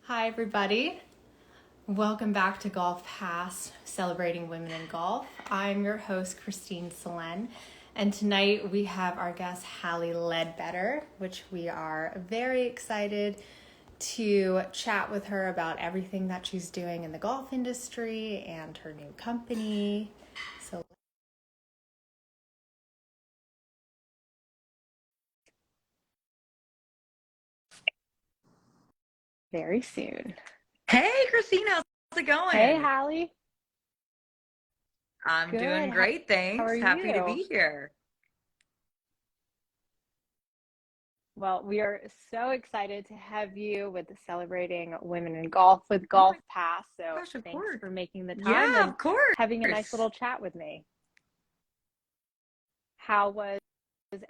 Hi, everybody. Welcome back to GolfPass, celebrating women in golf. I'm your host, Christine Solen, and tonight we have our guest, Hally Leadbetter, which we are very excited to chat with her about everything that she's doing in the golf industry and her new company. So, very soon. Hey, Christine, how's it Hey, going? Hally. I'm Good. doing great, How are thanks. Happy to you? be here. Well, we are so excited to have you with celebrating women in golf with Oh Golf my Pass. So gosh, of thanks course. for making the time Yeah, and of course. having a nice little chat with me. How was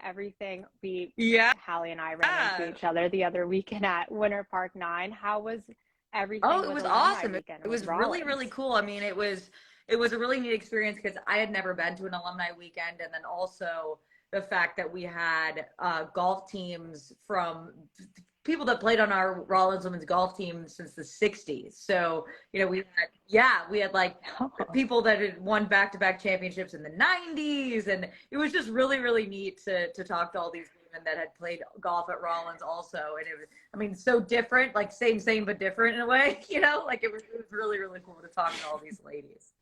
everything? Yeah. Hallie and I ran into each other the other weekend at Winter Park 9. How was Oh, everything it with was Alumni awesome. Weekend It with was really, Rollins? really cool. I mean, it was a really neat experience because I had never been to an alumni weekend, and then also the fact that we had golf teams from people that played on our Rollins women's golf team since the 60s. So, we had like Oh, people that had won back-to-back championships in the 90s, and it was just really, really neat to talk to all these women that had played golf at Rollins also. And it was, I mean, so different, like same but different in a way, like it was really, really cool to talk to all these ladies.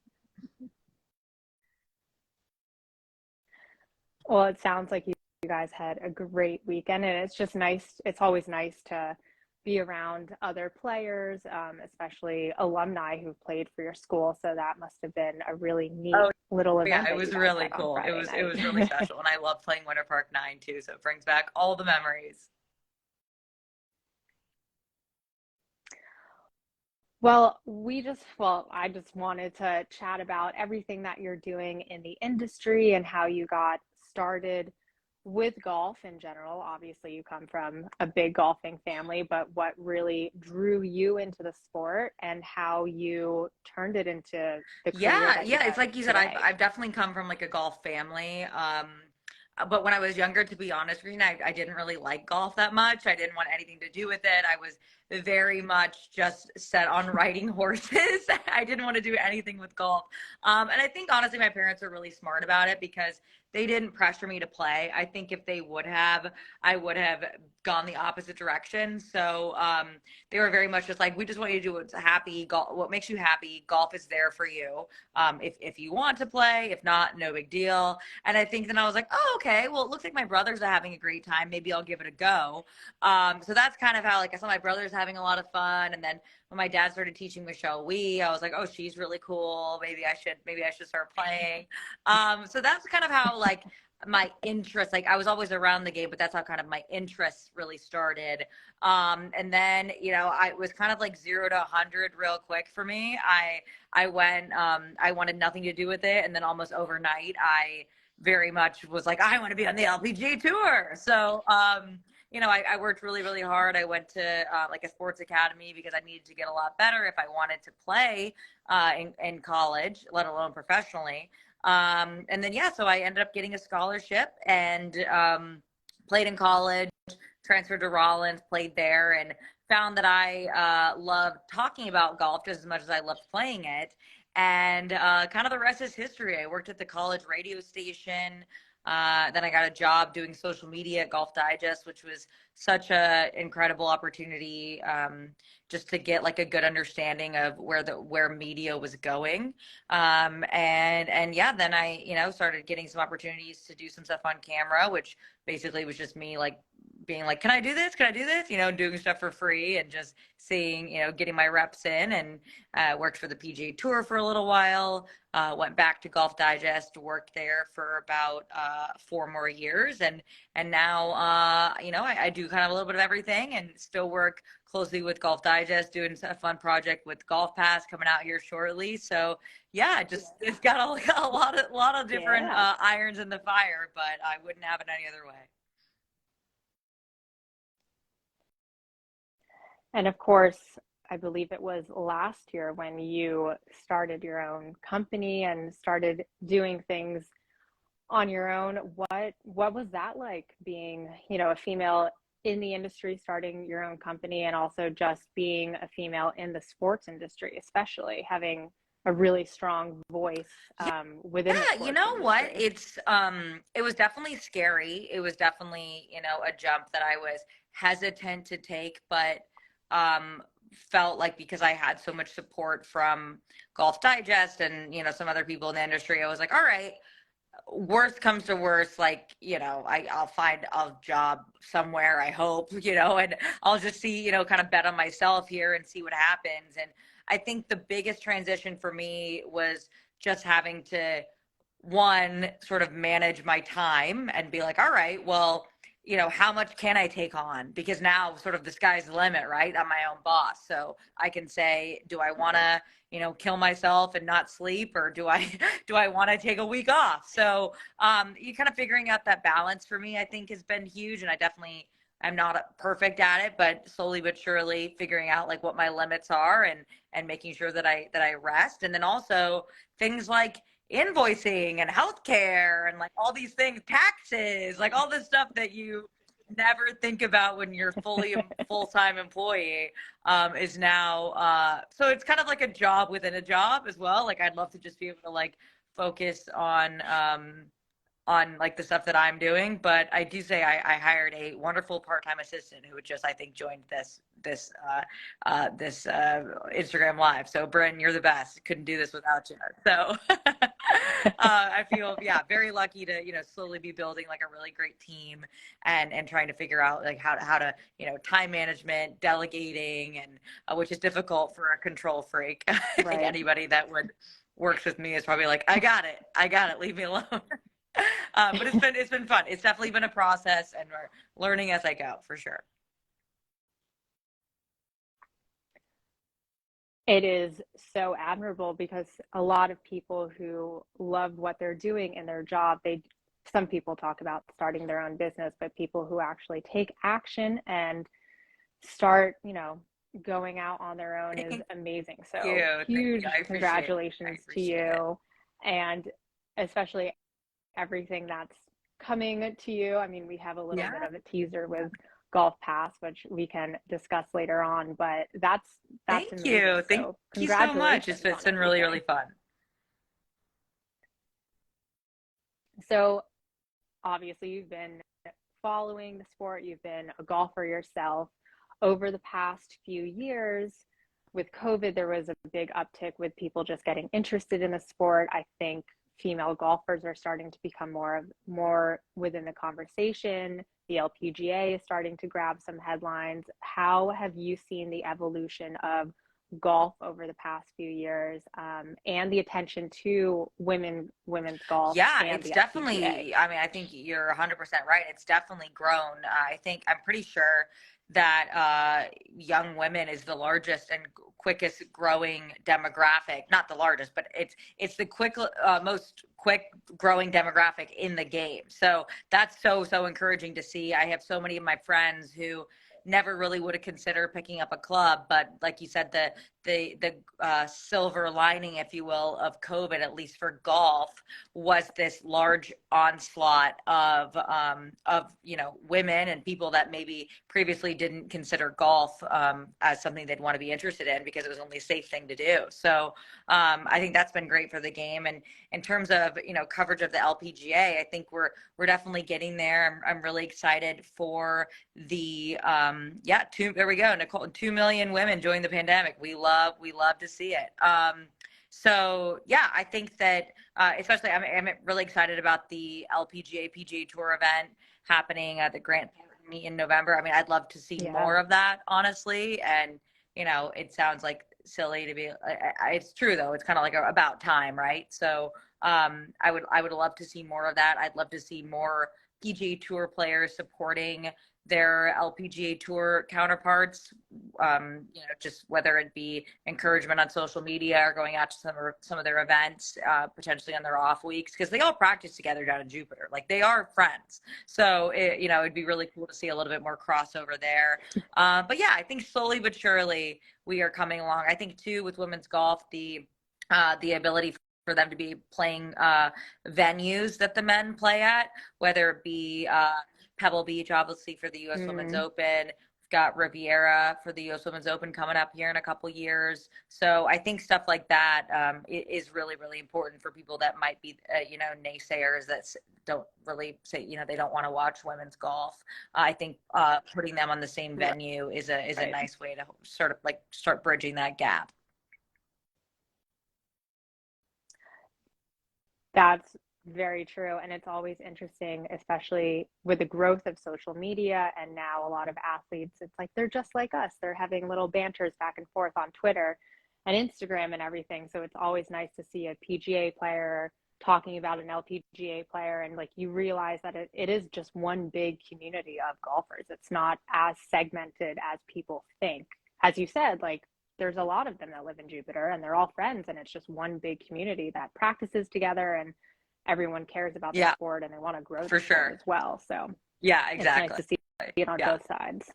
well, it sounds like you guys had a great weekend, and it's just nice. It's always nice to be around other players, especially alumni who played for your school. So that must have been a really neat Oh little yeah, event it that you was guys really had on cool. It Friday was it night. was really special, and I love playing Winter Park 9 too, so it brings back all the memories. I just wanted to chat about everything that you're doing in the industry and how you got started with golf in general. Obviously, you come from a big golfing family, but what really drew you into the sport and how you turned it into the career Yeah, that you yeah, it's have like you said, I've today. I've definitely come from like a golf family. But when I was younger, to be honest, Green, I didn't really like golf that much. I didn't want anything to do with it. I was very much just set on riding horses. I didn't want to do anything with golf. And I think honestly, my parents are really smart about it because they didn't pressure me to play. I think if they would have, I would have gone the opposite direction. So they were very much just like, we just want you to do what's happy, golf, what makes you happy. Golf is there for you. If you want to play, if not, no big deal. And I think then I was like, oh, okay, well, it looks like my brothers are having a great time. Maybe I'll give it a go. So that's kind of how, like, I saw my brothers having a lot of fun. And then when my dad started teaching Michelle Wee, I was like, oh, she's really cool. Maybe I should start playing. So that's kind of how, like, my interest, like I was always around the game, but that's how kind of my interests really started. And then, I was kind of like 0 to 100 real quick for me. I wanted nothing to do with it. And then almost overnight, I very much was like, I want to be on the LPG tour. So, I worked really, really hard. I went to like a sports academy because I needed to get a lot better if I wanted to play in college, let alone professionally. And then, yeah, so I ended up getting a scholarship and played in college, transferred to Rollins, played there, and found that I loved talking about golf just as much as I loved playing it. And kind of the rest is history. I worked at the college radio station. Then I got a job doing social media at Golf Digest, which was such a incredible opportunity, just to get like a good understanding of where media was going. And yeah, then I started getting some opportunities to do some stuff on camera, which basically was just me like being like, can I do this? Can I do this? Doing stuff for free and just seeing, getting my reps in. And worked for the PGA Tour for a little while. Went back to Golf Digest, worked there for about 4 more years, and now I do kind of a little bit of everything, and still work closely with Golf Digest, doing a fun project with GolfPass coming out here shortly. So yeah, just it's got a lot of different Yeah. irons in the fire, but I wouldn't have it any other way. And of course, I believe it was last year when you started your own company and started doing things on your own. What was that like being, a female in the industry, starting your own company, and also just being a female in the sports industry, especially having a really strong voice within the Yeah, you sports know what? industry. It was definitely scary. It was definitely, a jump that I was hesitant to take, but felt like because I had so much support from Golf Digest and, some other people in the industry, I was like, all right, worst comes to worst, like, I'll find a job somewhere, I hope, and I'll just see, kind of bet on myself here and see what happens. And I think the biggest transition for me was just having to, one, sort of manage my time and be like, all right, well, how much can I take on? Because now sort of the sky's the limit, right? I'm my own boss. So I can say, do I want to, kill myself and not sleep, or do I, do I want to take a week off? So you kind of figuring out that balance for me, I think has been huge. And I definitely, I'm not perfect at it, but slowly but surely figuring out like what my limits are, and making sure that I rest. And then also things like invoicing and healthcare and like all these things, taxes, like all this stuff that you never think about when you're fully full-time employee, is now, so it's kind of like a job within a job as well. Like I'd love to just be able to like focus on like the stuff that I'm doing. But I do say I hired a wonderful part-time assistant who just, I think, joined this Instagram live. So Bryn, you're the best. Couldn't do this without you. So I feel, yeah, very lucky to, slowly be building like a really great team, and trying to figure out like how to, time management, delegating, and which is difficult for a control freak. I think Right. anybody that would works with me is probably like, I got it, leave me alone. But it's been fun. It's definitely been a process, and we're learning as I go, for sure. It is so admirable because a lot of people who love what they're doing in their job, some people talk about starting their own business, but people who actually take action and start, going out on their own is Thank amazing. you. So Thank you. huge I appreciate it. I congratulations to appreciate it. you, and especially everything that's coming to you. I mean, we have a little bit Yeah. of a teaser with GolfPass, which we can discuss later on, but that's Thank amazing. you. Thank So you so much. It's, congratulations it's on been really, really everything. fun. So obviously you've been following the sport, you've been a golfer yourself. Over the past few years with COVID, there was a big uptick with people just getting interested in the sport. I think female golfers are starting to become more within the conversation. The LPGA is starting to grab some headlines. How have you seen the evolution of golf over the past few years, and the attention to women's golf Yeah, and it's the LPGA? definitely, I mean, I think you're 100% right. It's definitely grown. I'm pretty sure that young women is the largest and quickest growing demographic. Not the largest, but it's the most quick growing demographic in the game. So that's so encouraging to see. I have so many of my friends who never really would have considered picking up a club, but like you said, the silver lining, if you will, of COVID, at least for golf, was this large onslaught of women and people that maybe previously didn't consider golf as something they'd want to be interested in because it was only a safe thing to do. So I think that's been great for the game. And in terms of coverage of the LPGA, I think we're definitely getting there. I'm really excited for the there we go, Nicole. 2 million women joined the pandemic. We love to see it. So yeah, I think that especially I'm really excited about the LPGA PGA Tour event happening at the Grant Thornton in November. I mean, I'd love to see Yeah. more of that, honestly. And it sounds like silly to be. It's true though. It's kind of like about time, right? So I would love to see more of that. I'd love to see more PGA Tour players supporting their LPGA Tour counterparts, just whether it be encouragement on social media or going out to some of their events, potentially on their off weeks, because they all practice together down in Jupiter. Like they are friends. So, it'd be really cool to see a little bit more crossover there. But yeah, I think slowly but surely we are coming along. I think too with women's golf, the ability for them to be playing venues that the men play at, whether it be Pebble Beach, obviously, for the U.S. Women's Mm, Open. We've got Riviera for the U.S. Women's Open coming up here in a couple years. So I think stuff like that is really, really important for people that might be, naysayers that don't really say, they don't want to watch women's golf. I think putting them on the same venue is a right. nice way to sort of like start bridging that gap. That's very true. And it's always interesting, especially with the growth of social media and now a lot of athletes, it's like they're just like us. They're having little banters back and forth on Twitter and Instagram and everything. So it's always nice to see a PGA player talking about an LPGA player, and like you realize that it is just one big community of golfers. It's not as segmented as people think. As you said, like there's a lot of them that live in Jupiter and they're all friends, and it's just one big community that practices together, and everyone cares about the Yeah, sport and they want to grow the for sport sure. as well. So Yeah, it's nice exactly. to see it on Yeah. both sides.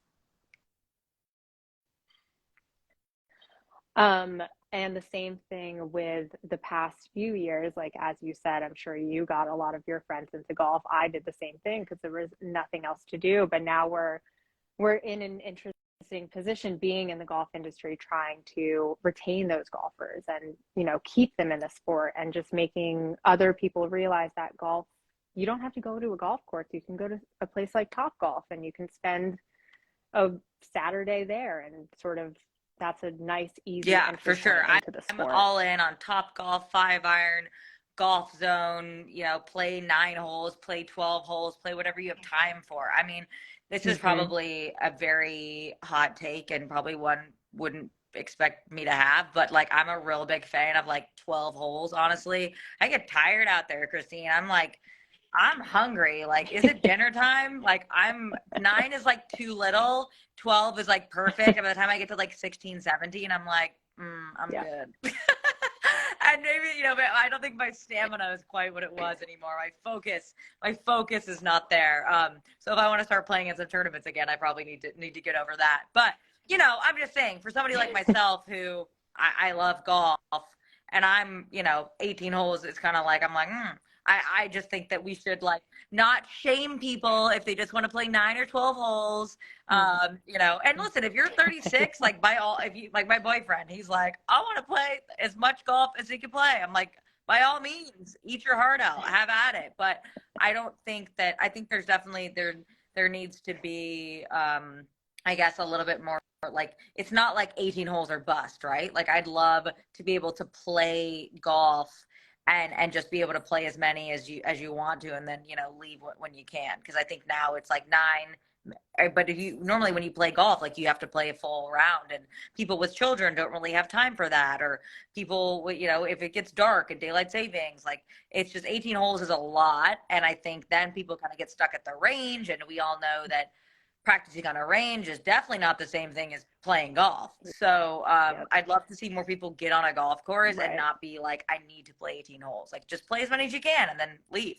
Um, and the same thing with the past few years, like as you said, I'm sure you got a lot of your friends into golf. I did the same thing because there was nothing else to do. But now we're in an interesting position being in the golf industry, trying to retain those golfers and keep them in the sport, and just making other people realize that golf, you don't have to go to a golf course. You can go to a place like Top Golf and you can spend a Saturday there, and sort of that's a nice easy Yeah, entry for sure. point into the I'm sport. all in on Top Golf, 5 iron, Golf Zone, play 9 holes, play 12 holes, play whatever you have time for. I mean, this is Mm-hmm. probably a very hot take and probably one wouldn't expect me to have, but like I'm a real big fan of like 12 holes, honestly. I get tired out there, Christine. I'm like, I'm hungry. Like, is it dinner time? Like, 9 is like too little. 12 is like perfect. And by the time I get to like 16, 17, I'm like, I'm Yeah. good. And maybe, but I don't think my stamina is quite what it was anymore. My focus is not there. So if I want to start playing in some tournaments again, I probably need to get over that. But, I'm just saying for somebody like myself who I love golf and I'm, 18 holes, it's kind of like, I'm like, I just think that we should like not shame people if they just want to play 9 or 12 holes. And listen, if you're 36, like by all, if you like my boyfriend, he's like, I want to play as much golf as he can play. I'm like, by all means, eat your heart out, have at it. But I don't think that, I think there's definitely, there needs to be, I guess a little bit more like, it's not like 18 holes or bust, right? Like I'd love to be able to play golf and just be able to play as many as you want to, and then leave when you can, because I think now it's like 9. But if you normally when you play golf, like you have to play a full round, and people with children don't really have time for that, or people if it gets dark and daylight savings, like it's just 18 holes is a lot, and I think then people kind of get stuck at the range, and we all know that practicing on a range is definitely not the same thing as playing golf. So Yep. I'd love to see more people get on a golf course and Right. not be like, I need to play 18 holes. Like just play as many as you can and then leave.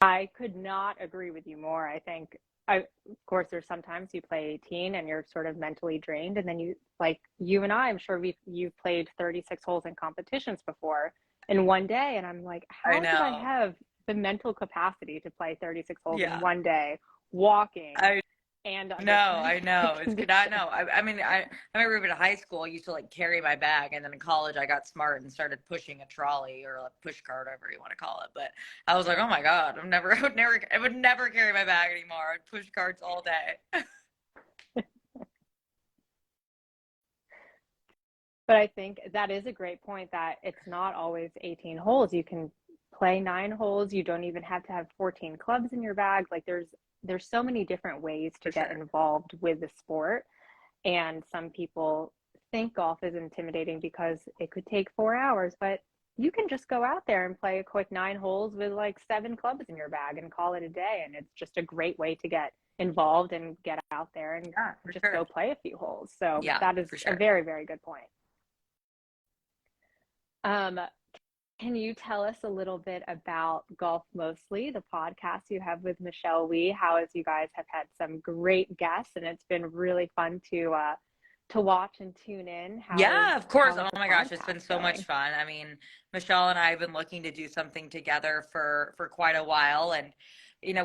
I could not agree with you more. I think of course, there's sometimes you play 18 and you're sort of mentally drained, and then like you and I'm sure you've played 36 holes in competitions before in one day, and I'm like, I how did I know. have the mental capacity to play 36 holes in Yeah. one day, walking I and know, under I horrific know. It's good. I conditions? know. I mean, I remember in high school, I used to like carry my bag, and then in college, I got smart and started pushing a trolley or a push cart, whatever you want to call it. But I was like, oh my God, I would never carry my bag anymore. I'd push carts all day. But I think that is a great point, that it's not always 18 holes. You can play 9 holes. You don't even have to have 14 clubs in your bag. Like there's so many different ways to For get sure. involved with the sport. And some people think golf is intimidating because it could take 4 hours, but you can just go out there and play a quick 9 holes with like 7 clubs in your bag and call it a day. And it's just a great way to get involved and get out there and Yeah, for just sure. go play a few holes. So Yeah, that is for a sure. very, very good point. Um, can you tell us a little bit about Golf Mostly, the podcast you have with Michelle Wie? How, as you guys have had some great guests, and it's been really fun to watch and tune in. Yeah, of course. How is Oh the my gosh, it's been podcast so much going? fun. I mean, Michelle and I have been looking to do something together for quite a while, and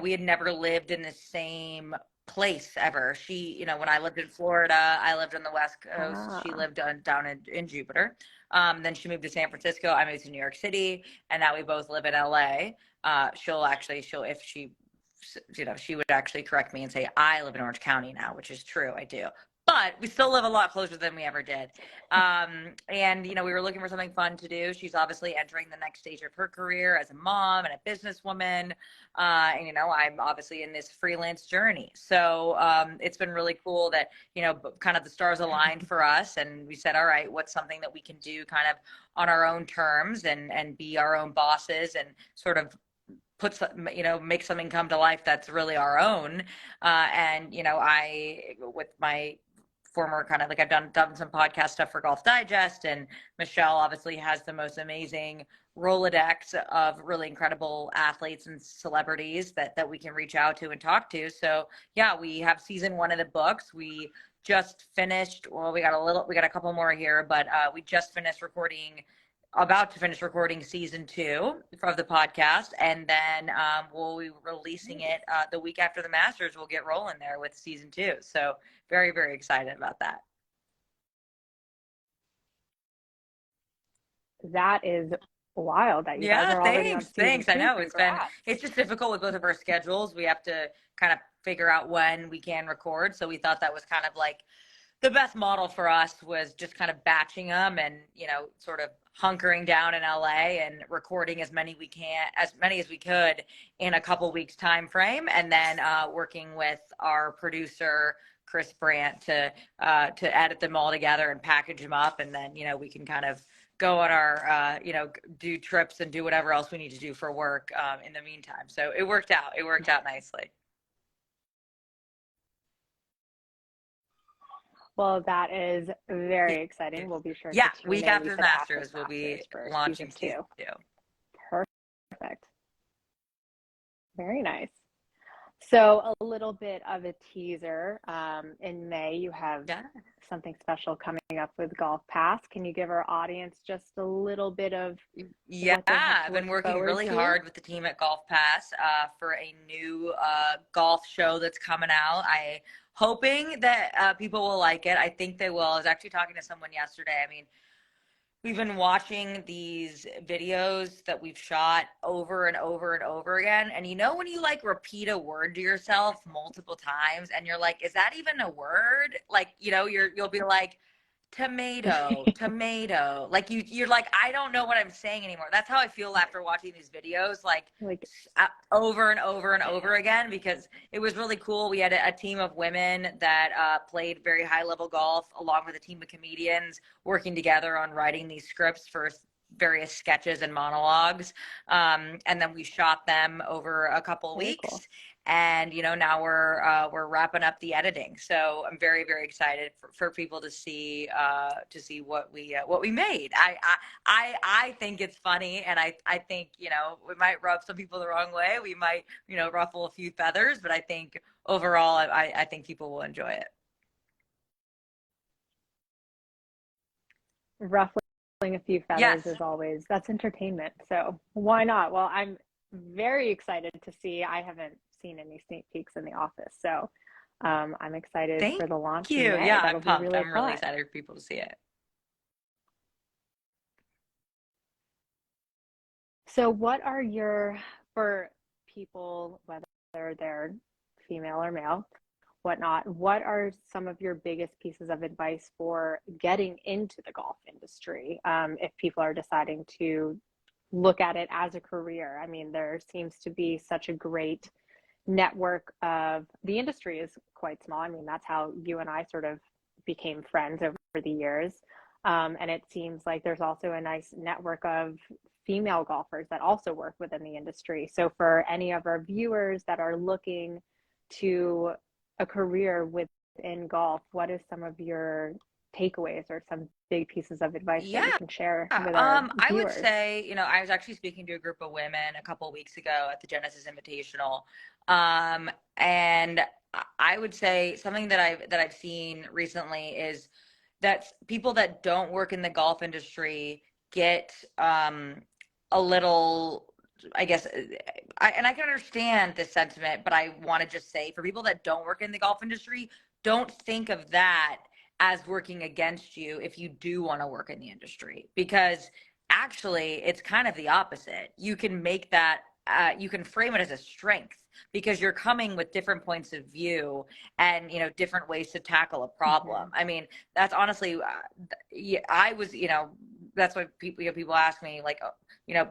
we had never lived in the same place ever. When I lived in Florida, I lived on the West Coast. She Ah, lived down in Jupiter. Then she moved to San Francisco. I moved to New York City, and now we both live in LA. She'll if she would actually correct me and say I live in Orange County now, which is true. I do, but we still live a lot closer than we ever did. And we were looking for something fun to do. She's obviously entering the next stage of her career as a mom and a businesswoman. And I'm obviously in this freelance journey. So it's been really cool that, kind of the stars aligned for us. And we said, all right, what's something that we can do kind of on our own terms and be our own bosses and sort of make something come to life that's really our own. And I, with my former kind of, like, I've done some podcast stuff for Golf Digest, and Michelle obviously has the most amazing Rolodex of really incredible athletes and celebrities that we can reach out to and talk to. So yeah, we have season 1 of the books. We just finished, well, we got a couple more here, but we just finished recording, about to finish recording season 2 of the podcast, and then we'll be releasing it the week after the Masters. We'll get rolling there with season 2. So very, very excited about that. that is wild that you guys Yeah, are already on thanks. season I two. know Congrats. it's just difficult with both of our schedules. We have to kind of figure out when we can record. So we thought that was kind of like the best model for us, was just kind of batching them and, sort of hunkering down in LA and recording as many as we could in a couple weeks time frame. And then working with our producer, Chris Brandt, to edit them all together and package them up. And then, we can kind of go on our, do trips and do whatever else we need to do for work in the meantime. So it worked out. It worked out nicely. Well, that is very exciting. We'll be sure Yeah, to tune week in. You after the said after Masters, the we'll be Masters for launching season season 2. 2. Perfect. Very nice. So a little bit of a teaser. In May, you have Yeah. something special coming up with GolfPass. Can you give our audience just a little bit of Yeah, what they have to I've been look working forward really to? hard with the team at GolfPass for a new golf show that's coming out. I hoping that people will like it. I think they will. I was actually talking to someone yesterday. I mean, we've been watching these videos that we've shot over and over and over again. And when you like repeat a word to yourself multiple times and you're like, is that even a word? Like, you'll be like, tomato. Like you're like, I don't know what I'm saying anymore. That's how I feel after watching these videos, like Like, over and over and over again, because it was really cool. We had a team of women that played very high level golf along with a team of comedians working together on writing these scripts for various sketches and monologues. And then we shot them over a couple very weeks. cool. And now we're wrapping up the editing, so I'm very, very excited for people to see what we made. I think it's funny, and I think we might rub some people the wrong way. We might ruffle a few feathers, but I think overall I think people will enjoy it. Ruffling a few feathers Yes, is always, that's entertainment. So why not? Well, I'm very excited to see. I haven't seen any sneak peeks in the office. So I'm excited thank for the launch in you. May. Yeah, I'm That'll be pumped. really I'm really fun. excited for people to see it. So what are for people, whether they're female or male, whatnot, what are some of your biggest pieces of advice for getting into the golf industry, if people are deciding to look at it as a career? I mean, there seems to be such a great network of, the industry is quite small. I mean, that's how you and I sort of became friends over the years. And it seems like there's also a nice network of female golfers that also work within the industry. So for any of our viewers that are looking to a career within golf, what is some of your takeaways or some big pieces of advice that you Yeah. can share with our I would viewers? say, I was actually speaking to a group of women a couple of weeks ago at the Genesis Invitational. And I would say something that I've seen recently is that people that don't work in the golf industry get a little, I guess, and I can understand this sentiment, but I want to just say for people that don't work in the golf industry, don't think of that as working against you if you do want to work in the industry, because actually it's kind of the opposite. You can make that, you can frame it as a strength because you're coming with different points of view and, you know, different ways to tackle a problem. I mean, that's honestly, I was, you know, that's what people, you know, people ask me like, you know,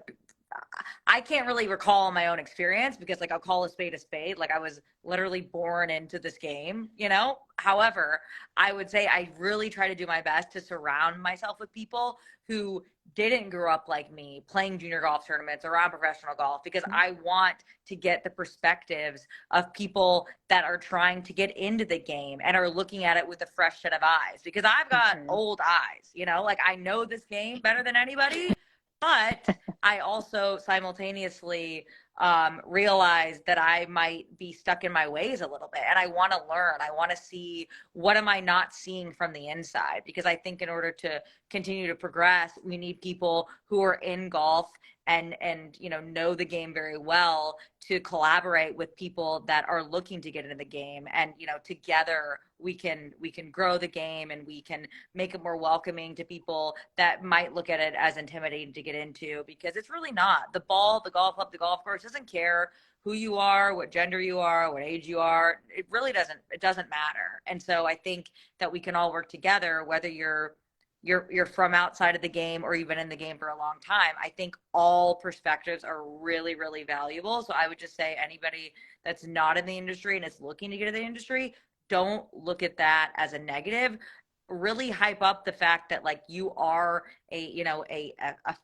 I can't really recall my own experience because, like, I'll call a spade a spade. Like, I was literally born into this game, you know? However, I would say I really try to do my best to surround myself with people who didn't grow up like me playing junior golf tournaments around professional golf, because I want to get the perspectives of people that are trying to get into the game and are looking at it with a fresh set of eyes, because I've got old eyes, you know, like I know this game better than anybody, but I also simultaneously realize that I might be stuck in my ways a little bit, and I want to learn. I want to see what am I not seeing from the inside, because I think in order to continue to progress, we need people who are in golf and you know the game very well to collaborate with people that are looking to get into the game, and you know together we can grow the game and we can make it more welcoming to people that might look at it as intimidating to get into, because it's really not. The ball, the golf club, the golf course doesn't care who you are, what gender you are, what age you are. It really doesn't, it doesn't matter. And so I think that we can all work together, whether you're from outside of the game or you've been in the game for a long time. I think all perspectives are really, really valuable. So I would just say anybody that's not in the industry and is looking to get into the industry, don't look at that as a negative. Really hype up the fact that like you are a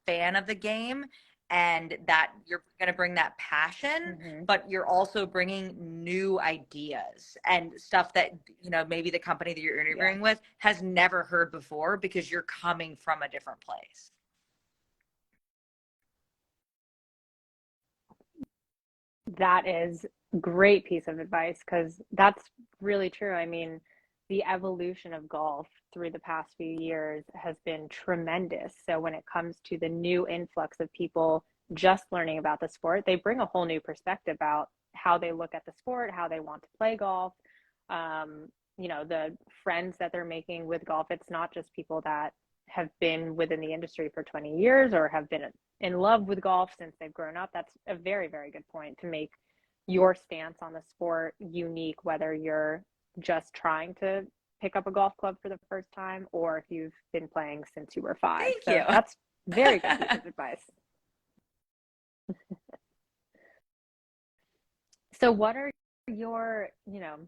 fan of the game, and that you're going to bring that passion, but you're also bringing new ideas and stuff that, you know, maybe the company that you're interviewing with has never heard before, because you're coming from a different place. That is great piece of advice, because that's really true. I mean, the evolution of golf through the past few years has been tremendous. So when it comes to the new influx of people just learning about the sport, they bring a whole new perspective about how they look at the sport, how they want to play golf. You know, the friends that they're making with golf, it's not just people that have been within the industry for 20 years or have been in love with golf since they've grown up. That's a very, very good point to make your stance on the sport unique, whether you're just trying to pick up a golf club for the first time or if you've been playing since you were 5. Thank so you. That's very good piece of advice. So what are your, you know,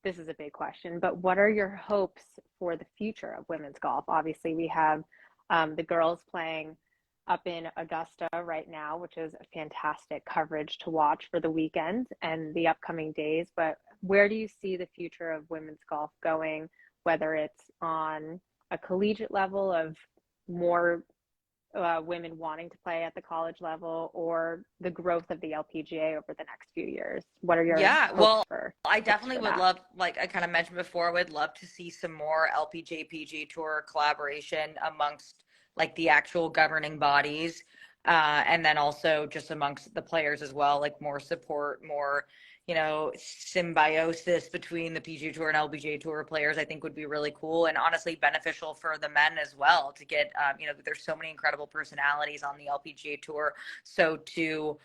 this is a big question, but what are your hopes for the future of women's golf? Obviously, we have the girls playing up in Augusta right now, which is a fantastic coverage to watch for the weekend and the upcoming days. But where do you see the future of women's golf going, whether it's on a collegiate level of more women wanting to play at the college level, or the growth of the LPGA over the next few years? What are your hopes for? I definitely would love, like I kind of mentioned before, I would love to see some more LPGA PGA Tour collaboration amongst like the actual governing bodies, and then also just amongst the players as well, like more support, more, you know, symbiosis between the PGA Tour and LPGA Tour players, I think would be really cool, and honestly beneficial for the men as well to get, you know, there's so many incredible personalities on the LPGA Tour. So to,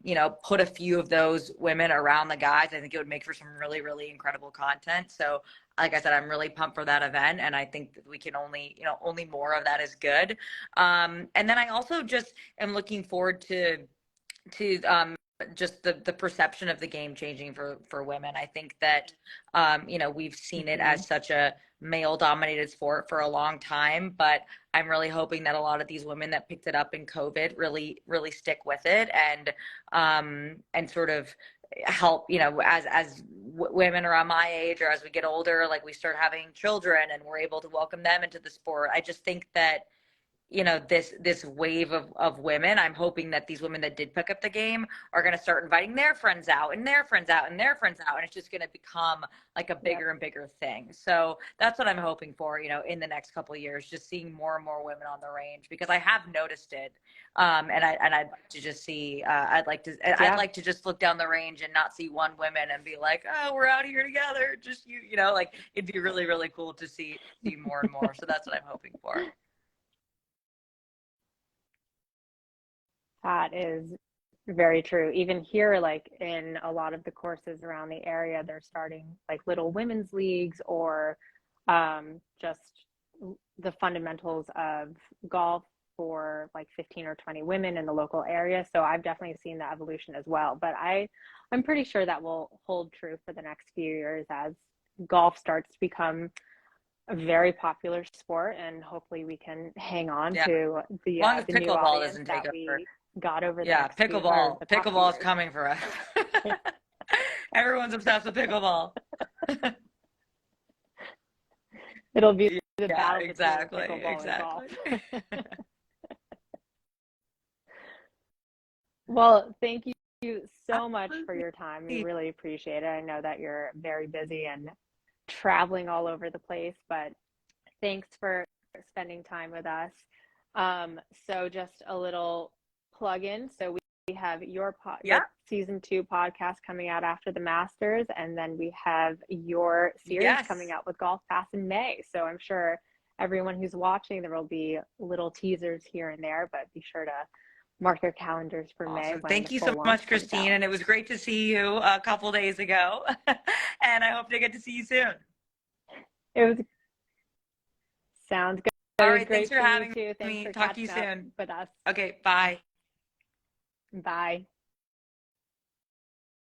you know, put a few of those women around the guys, I think it would make for some really, really incredible content. So like I said, I'm really pumped for that event, and I think that we can only, you know, only more of that is good. And then I also just am looking forward to just the perception of the game changing for women. I think that, you know, we've seen it as such a male dominated sport for a long time, but I'm really hoping that a lot of these women that picked it up in COVID really, really stick with it, and sort of help, you know, as women around my age or as we get older, like we start having children and we're able to welcome them into the sport. I just think that this wave of women. I'm hoping that these women that did pick up the game are going to start inviting their friends out and their friends out and their friends out. And it's just going to become like a bigger and bigger thing. So that's what I'm hoping for, in the next couple of years, just seeing more and more women on the range, because I have noticed it. And I'd like to just see, I'd like to just look down the range and not see one woman and be like, oh, we're out here together. Just like it'd be really, really cool to see more and more. So that's what I'm hoping for. That is very true. Even here, like in a lot of the courses around the area, they're starting like little women's leagues, or just the fundamentals of golf for like 15 or 20 women in the local area. So I've definitely seen the evolution as well. But I'm pretty sure that will hold true for the next few years as golf starts to become a very popular sport, and hopefully we can hang on to the as long as the new pickleball audience doesn't that take over. we got over the next Pickleball is coming for us. Everyone's obsessed with pickleball. It'll be the battle exactly, between pickleball and golf. Well, thank you so much for your time. We really appreciate it. I know that you're very busy and traveling all over the place, but thanks for spending time with us. So just a little plug in. So we have your season 2 podcast coming out after the Masters, and then we have your series coming out with GolfPass in May. So I'm sure everyone who's watching, there will be little teasers here and there, but be sure to mark their calendars for May. Thank you so much, Christine. And it was great to see you a couple days ago. And I hope to get to see you soon. It was sounds good. All right. Thanks for having me. Thanks for talk to you catching up soon with us. Okay. Bye. Bye.